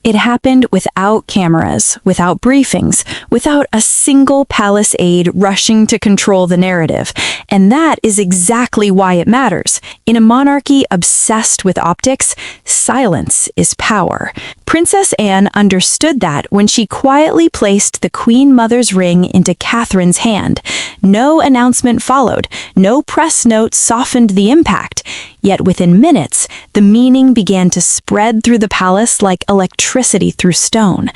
It happened without cameras, without briefings, without a single palace aide rushing to control the narrative. And that is exactly why it matters. In a monarchy obsessed with optics, silence is power. Princess Anne understood that when she quietly placed the Queen Mother's ring into Catherine's hand. No announcement followed, no press note softened the impact. Yet within minutes, the meaning began to spread through the palace like electricity through stone.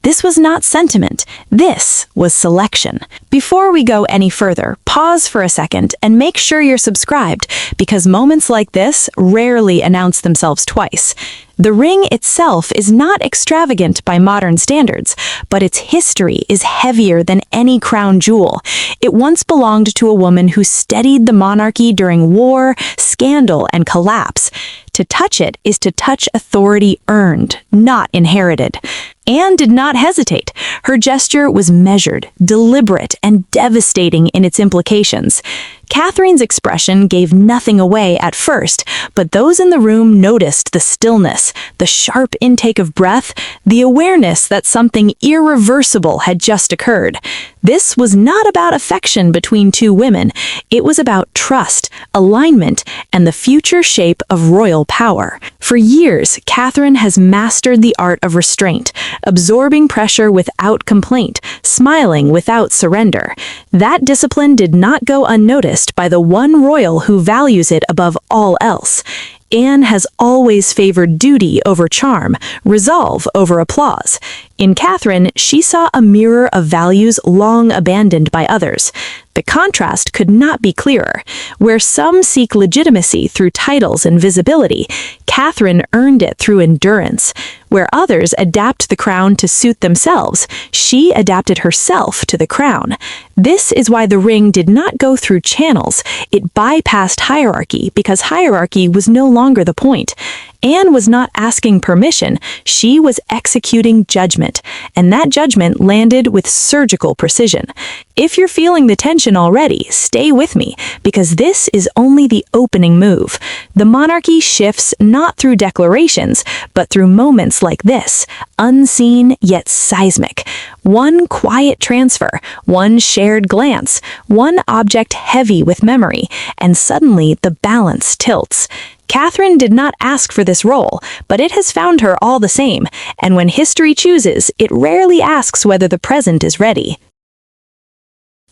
This was not sentiment, this was selection. Before we go any further, pause for a second and make sure you're subscribed, because moments like this rarely announce themselves twice. The ring itself is not extravagant by modern standards, but its history is heavier than any crown jewel. It once belonged to a woman who steadied the monarchy during war, scandal, and collapse. To touch it is to touch authority earned, not inherited. Anne did not hesitate. Her gesture was measured, deliberate, and devastating in its implications. Catherine's expression gave nothing away at first, but those in the room noticed the stillness, the sharp intake of breath, the awareness that something irreversible had just occurred. This was not about affection between two women. It was about trust, alignment, and the future shape of royal power. For years, Catherine has mastered the art of restraint, absorbing pressure without complaint, smiling without surrender. That discipline did not go unnoticed by the one royal who values it above all else. Anne has always favored duty over charm, resolve over applause. In Catherine, she saw a mirror of values long abandoned by others. The contrast could not be clearer. Where some seek legitimacy through titles and visibility, Catherine earned it through endurance. Where others adapt the crown to suit themselves, she adapted herself to the crown. This is why the ring did not go through channels. It bypassed hierarchy because hierarchy was no longer the point. Anne was not asking permission, she was executing judgment, and that judgment landed with surgical precision. If you're feeling the tension already, stay with me, because this is only the opening move. The monarchy shifts not through declarations, but through moments like this, unseen yet seismic. One quiet transfer, one shared glance, one object heavy with memory, and suddenly the balance tilts. Catherine did not ask for this role, but it has found her all the same, and when history chooses, it rarely asks whether the present is ready.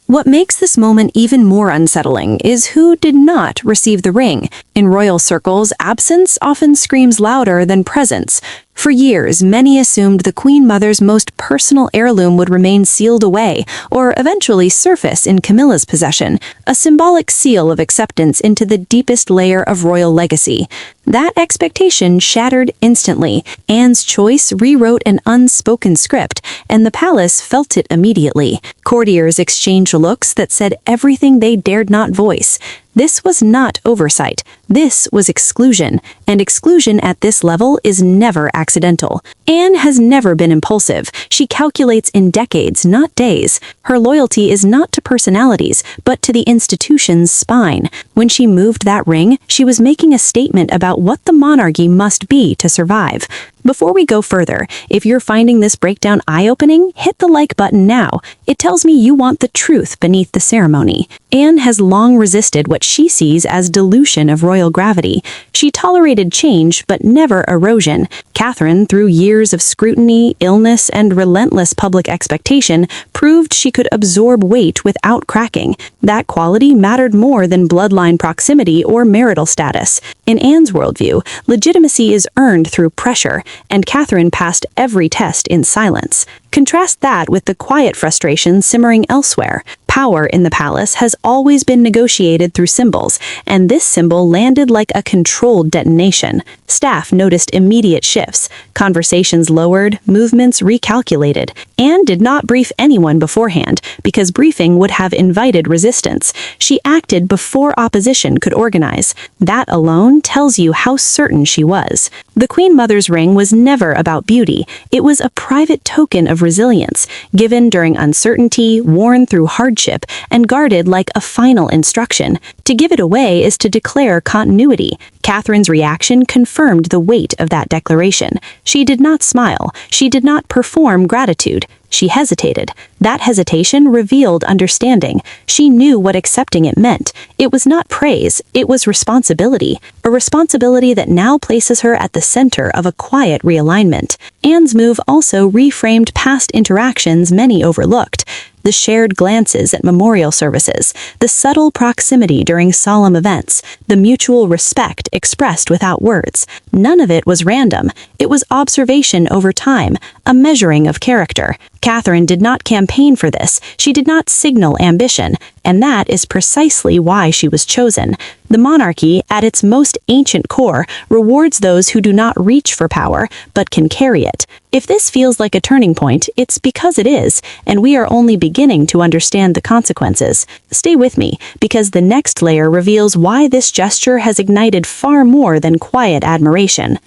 What makes this moment even more unsettling is who did not receive the ring. In royal circles, absence often screams louder than presence. For years, many assumed the Queen Mother's most personal heirloom would remain sealed away, or eventually surface in Camilla's possession, a symbolic seal of acceptance into the deepest layer of royal legacy. That expectation shattered instantly. Anne's choice rewrote an unspoken script, and the palace felt it immediately. Courtiers exchanged looks that said everything they dared not voice. This was not oversight. This was exclusion, and exclusion at this level is never accidental. Anne has never been impulsive. She calculates in decades, not days. Her loyalty is not to personalities, but to the institution's spine. When she moved that ring, she was making a statement about what the monarchy must be to survive. Before we go further, if you're finding this breakdown eye-opening, hit the like button now. It tells me you want the truth beneath the ceremony. Anne has long resisted what she sees as dilution of royal gravity. She tolerated change, but never erosion. Catherine, through years of scrutiny, illness, and relentless public expectation, proved she could absorb weight without cracking. That quality mattered more than bloodline proximity or marital status. In Anne's worldview, legitimacy is earned through pressure, and Catherine passed every test in silence. Contrast that with the quiet frustration simmering elsewhere. Power in the palace has always been negotiated through symbols, and this symbol landed like a controlled detonation. Staff noticed immediate shifts, conversations lowered, movements recalculated. Anne did not brief anyone beforehand, because briefing would have invited resistance. She acted before opposition could organize. That alone tells you how certain she was. The Queen Mother's ring was never about beauty. It was a private token of resilience, given during uncertainty, worn through hardship, headship and guarded like a final instruction. To give it away is to declare continuity. Catherine's reaction confirmed the weight of that declaration. She did not smile. She did not perform gratitude. She hesitated. That hesitation revealed understanding. She knew what accepting it meant. It was not praise, it was responsibility. A responsibility that now places her at the center of a quiet realignment. Anne's move also reframed past interactions many overlooked. The shared glances at memorial services, the subtle proximity during solemn events, the mutual respect expressed without words. None of it was random. It was observation over time, a measuring of character. Catherine did not campaign for this. She did not signal ambition, and that is precisely why she was chosen. The monarchy, at its most ancient core, rewards those who do not reach for power, but can carry it. If this feels like a turning point, it's because it is, and we are only beginning to understand the consequences. Stay with me, because the next layer reveals why this gesture has ignited far more than quiet admiration.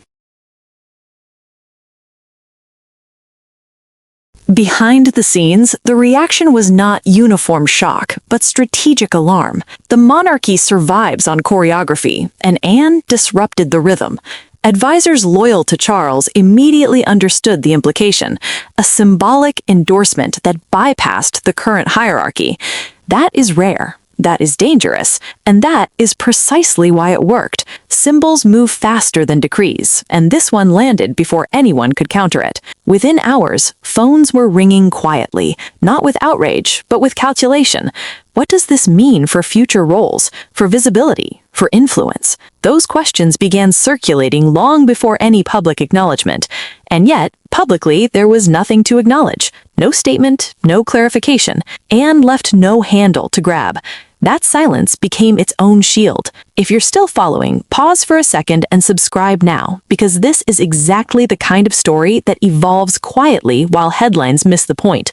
Behind the scenes, the reaction was not uniform shock, but strategic alarm. The monarchy survives on choreography, and Anne disrupted the rhythm. Advisors loyal to Charles immediately understood the implication, a symbolic endorsement that bypassed the current hierarchy. That is rare. That is dangerous, and that is precisely why it worked. Symbols move faster than decrees, and this one landed before anyone could counter it. Within hours, phones were ringing quietly, not with outrage, but with calculation. What does this mean for future roles, for visibility, for influence? Those questions began circulating long before any public acknowledgement. And yet, publicly, there was nothing to acknowledge. No statement, no clarification. Anne left no handle to grab. That silence became its own shield. If you're still following, pause for a second and subscribe now, because this is exactly the kind of story that evolves quietly while headlines miss the point.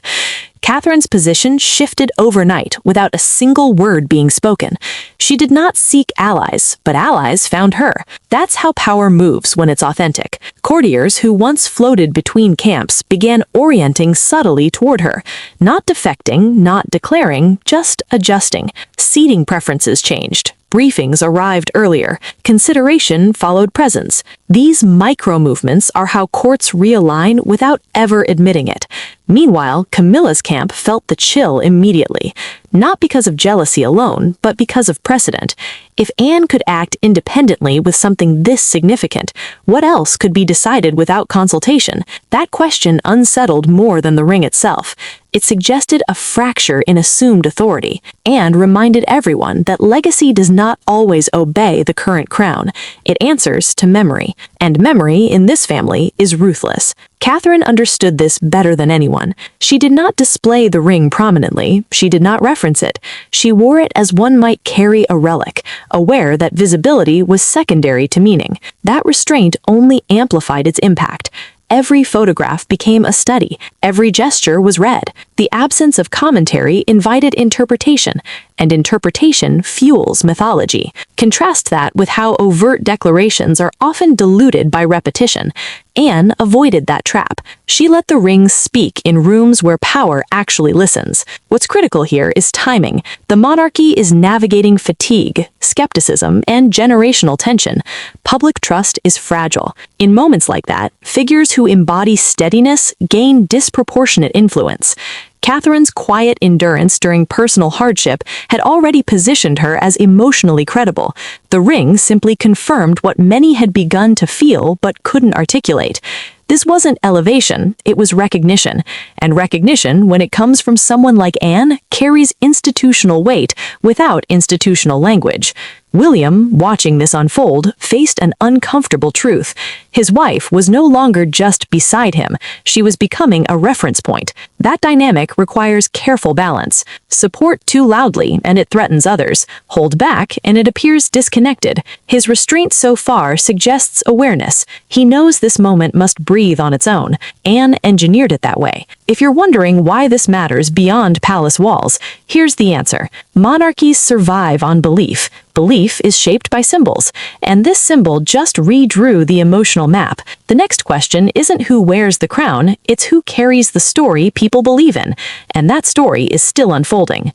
Catherine's position shifted overnight without a single word being spoken. She did not seek allies, but allies found her. That's how power moves when it's authentic. Courtiers who once floated between camps began orienting subtly toward her. Not defecting, not declaring, just adjusting. Seating preferences changed. Briefings arrived earlier. Consideration followed presence. These micro-movements are how courts realign without ever admitting it. Meanwhile, Camilla's camp felt the chill immediately. Not because of jealousy alone, but because of precedent. If Anne could act independently with something this significant, what else could be decided without consultation? That question unsettled more than the ring itself. It suggested a fracture in assumed authority, and reminded everyone that legacy does not always obey the current crown. It answers to memory, and memory in this family is ruthless. Catherine understood this better than anyone. She did not display the ring prominently. She did not reference it. She wore it as one might carry a relic, aware that visibility was secondary to meaning. That restraint only amplified its impact. Every photograph became a study. Every gesture was read. The absence of commentary invited interpretation, and interpretation fuels mythology. Contrast that with how overt declarations are often diluted by repetition. Anne avoided that trap. She let the ring speak in rooms where power actually listens. What's critical here is timing. The monarchy is navigating fatigue, skepticism, and generational tension. Public trust is fragile. In moments like that, figures who embody steadiness gain disproportionate influence. Catherine's quiet endurance during personal hardship had already positioned her as emotionally credible. The ring simply confirmed what many had begun to feel but couldn't articulate. This wasn't elevation, it was recognition. And recognition, when it comes from someone like Anne, carries institutional weight without institutional language. William, watching this unfold, faced an uncomfortable truth. His wife was no longer just beside him. She was becoming a reference point. That dynamic requires careful balance. Support too loudly, and it threatens others. Hold back, and it appears disconnected. His restraint so far suggests awareness. He knows this moment must breathe on its own. Anne engineered it that way. If you're wondering why this matters beyond palace walls, here's the answer. Monarchies survive on belief. Belief is shaped by symbols, and this symbol just redrew the emotional map. The next question isn't who wears the crown, it's who carries the story people believe in, and that story is still unfolding.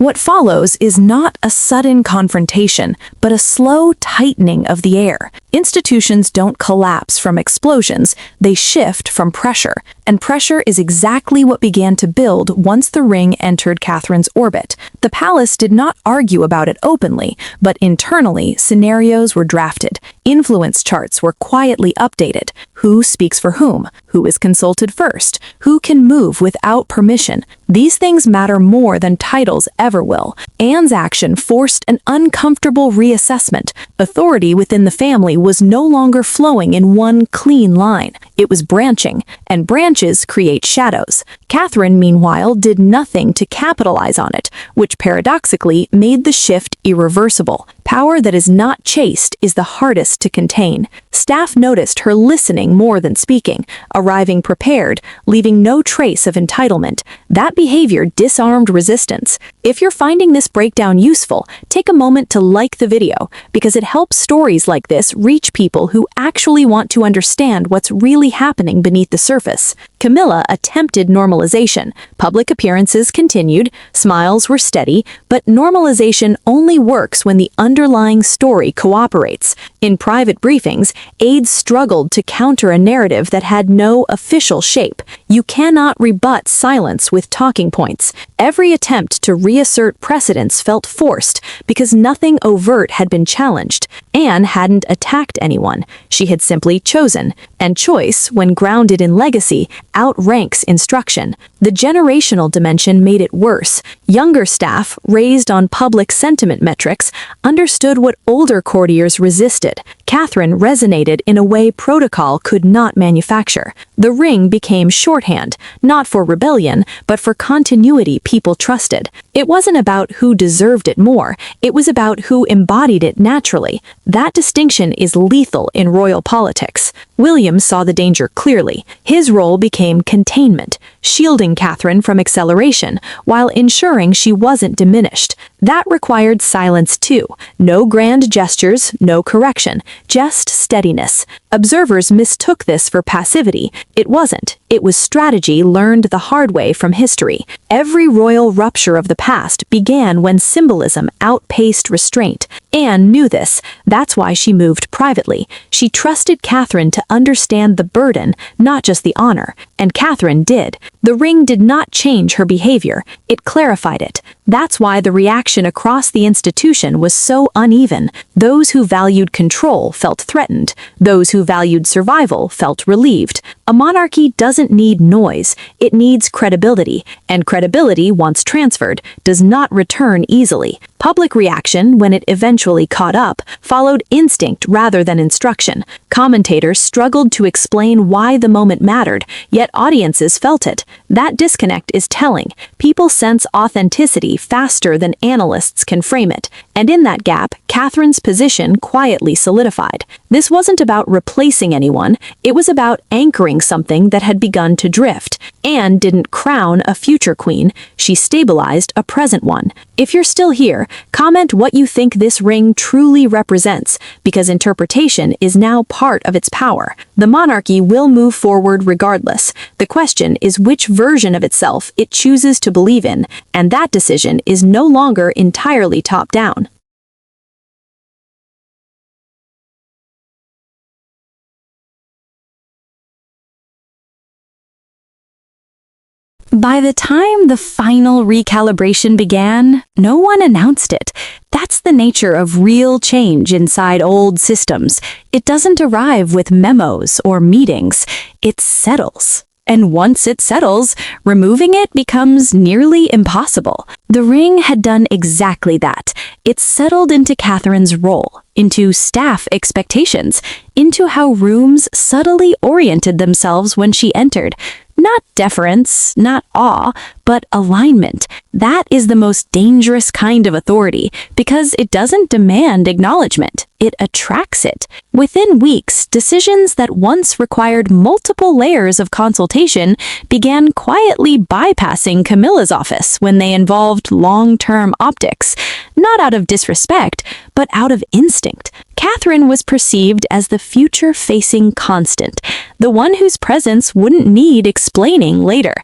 What follows is not a sudden confrontation, but a slow tightening of the air. Institutions don't collapse from explosions, they shift from pressure. And pressure is exactly what began to build once the ring entered Catherine's orbit. The palace did not argue about it openly, but internally, scenarios were drafted. Influence charts were quietly updated. Who speaks for whom? Who is consulted first? Who can move without permission? These things matter more than titles ever will. Anne's action forced an uncomfortable reassessment. Authority within the family was no longer flowing in one clean line. It was branching, and branches create shadows. Catherine, meanwhile, did nothing to capitalize on it, which paradoxically made the shift irreversible. Power that is not chased is the hardest to contain. Staff noticed her listening more than speaking, arriving prepared, leaving no trace of entitlement. That behavior disarmed resistance. If you're finding this breakdown useful, take a moment to like the video, because it helps stories like this reach people who actually want to understand what's really happening beneath the surface. Camilla attempted normalization. Public appearances continued, smiles were steady, but normalization only works when the underlying story cooperates. In private briefings, aides struggled to counter a narrative that had no official shape. You cannot rebut silence with talking points. Every attempt to reassert precedence felt forced because nothing overt had been challenged. Anne hadn't attacked anyone. She had simply chosen, and choice, when grounded in legacy, outranks instruction. The generational dimension made it worse. Younger staff, raised on public sentiment metrics, understood what older courtiers resisted. Catherine resonated in a way protocol could not manufacture. The ring became shorthand, not for rebellion, but for continuity people trusted. It wasn't about who deserved it more, it was about who embodied it naturally. That distinction is lethal in royal politics. William saw the danger clearly. His role became containment, shielding Catherine from acceleration, while ensuring she wasn't diminished. That required silence too. No grand gestures, no correction, just steadiness. Observers mistook this for passivity. It wasn't. It was strategy learned the hard way from history. Every royal rupture of the past began when symbolism outpaced restraint. Anne knew this. That's why she moved privately. She trusted Catherine to understand the burden, not just the honor. And Catherine did. The ring did not change her behavior. It clarified it. That's why the reaction across the institution was so uneven. Those who valued control felt threatened. Those who valued survival felt relieved. A monarchy doesn't need noise. It needs credibility. And credibility, once transferred, does not return easily. Public reaction, when it eventually caught up, followed instinct rather than instruction. Commentators struggled to explain why the moment mattered, yet audiences felt it. That disconnect is telling. People sense authenticity faster than analysts can frame it. And in that gap, Catherine's position quietly solidified. This wasn't about replacing anyone, it was about anchoring something that had begun to drift. Anne didn't crown a future queen, she stabilized a present one. If you're still here, comment what you think this ring truly represents, because interpretation is now part of its power. The monarchy will move forward regardless. The question is which version of itself it chooses to believe in, and that decision is no longer entirely top-down. By the time the final recalibration began, no one announced it. That's the nature of real change inside old systems. It doesn't arrive with memos or meetings. It settles. And once it settles, removing it becomes nearly impossible. The ring had done exactly that. It settled into Catherine's role, into staff expectations, into how rooms subtly oriented themselves when she entered. Not deference, not awe, but alignment. That is the most dangerous kind of authority, because it doesn't demand acknowledgement. It attracts it. Within weeks, decisions that once required multiple layers of consultation began quietly bypassing Camilla's office when they involved long-term optics. Not out of disrespect, but out of instinct. Catherine was perceived as the future-facing constant, the one whose presence wouldn't need explaining later.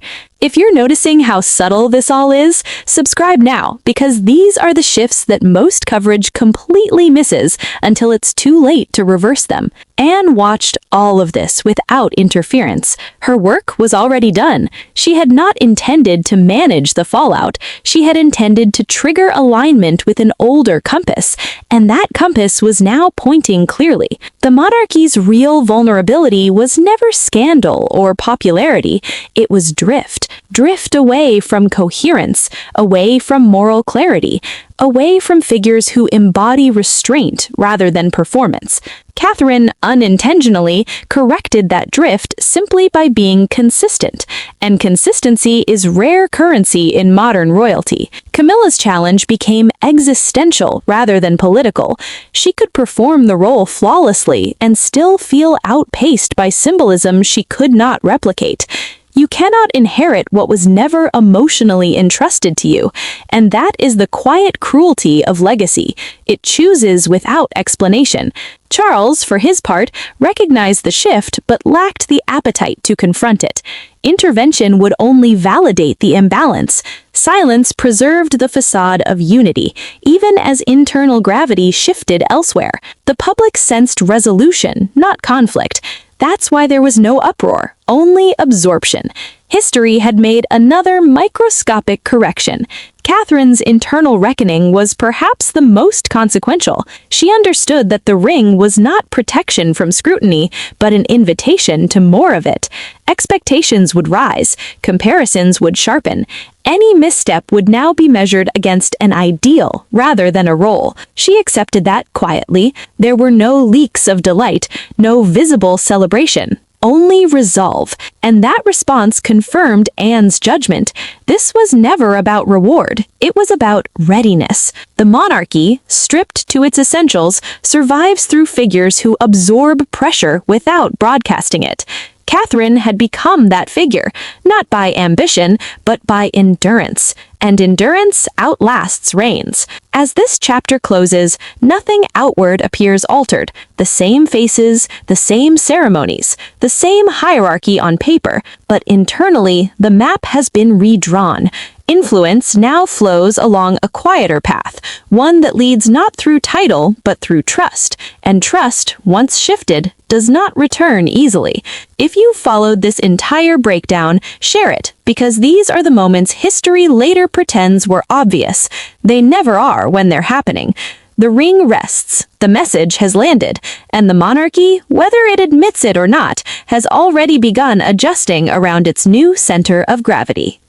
If you're noticing how subtle this all is, subscribe now, because these are the shifts that most coverage completely misses until it's too late to reverse them. Anne watched all of this without interference. Her work was already done. She had not intended to manage the fallout. She had intended to trigger alignment with an older compass, and that compass was now pointing clearly. The monarchy's real vulnerability was never scandal or popularity. It was drift. Drift away from coherence, away from moral clarity, away from figures who embody restraint rather than performance. Catherine unintentionally corrected that drift simply by being consistent, and consistency is rare currency in modern royalty. Camilla's challenge became existential rather than political. She could perform the role flawlessly and still feel outpaced by symbolism she could not replicate. You cannot inherit what was never emotionally entrusted to you, and that is the quiet cruelty of legacy. It chooses without explanation. Charles, for his part, recognized the shift but lacked the appetite to confront it. Intervention would only validate the imbalance. Silence preserved the facade of unity, even as internal gravity shifted elsewhere. The public sensed resolution, not conflict. That's why there was no uproar, only absorption. History had made another microscopic correction. Catherine's internal reckoning was perhaps the most consequential. She understood that the ring was not protection from scrutiny, but an invitation to more of it. Expectations would rise, comparisons would sharpen. Any misstep would now be measured against an ideal rather than a role. She accepted that quietly. There were no leaks of delight, no visible celebration. Only resolve, and that response confirmed Anne's judgment. This was never about reward, it was about readiness. The monarchy, stripped to its essentials, survives through figures who absorb pressure without broadcasting it. Catherine had become that figure, not by ambition, but by endurance. And endurance outlasts reigns. As this chapter closes, nothing outward appears altered. The same faces, the same ceremonies, the same hierarchy on paper, but internally, the map has been redrawn. Influence now flows along a quieter path, one that leads not through title, but through trust. And trust, once shifted, does not return easily. If you followed this entire breakdown, share it, because these are the moments history later pretends were obvious. They never are when they're happening. The ring rests, the message has landed, and the monarchy, whether it admits it or not, has already begun adjusting around its new center of gravity.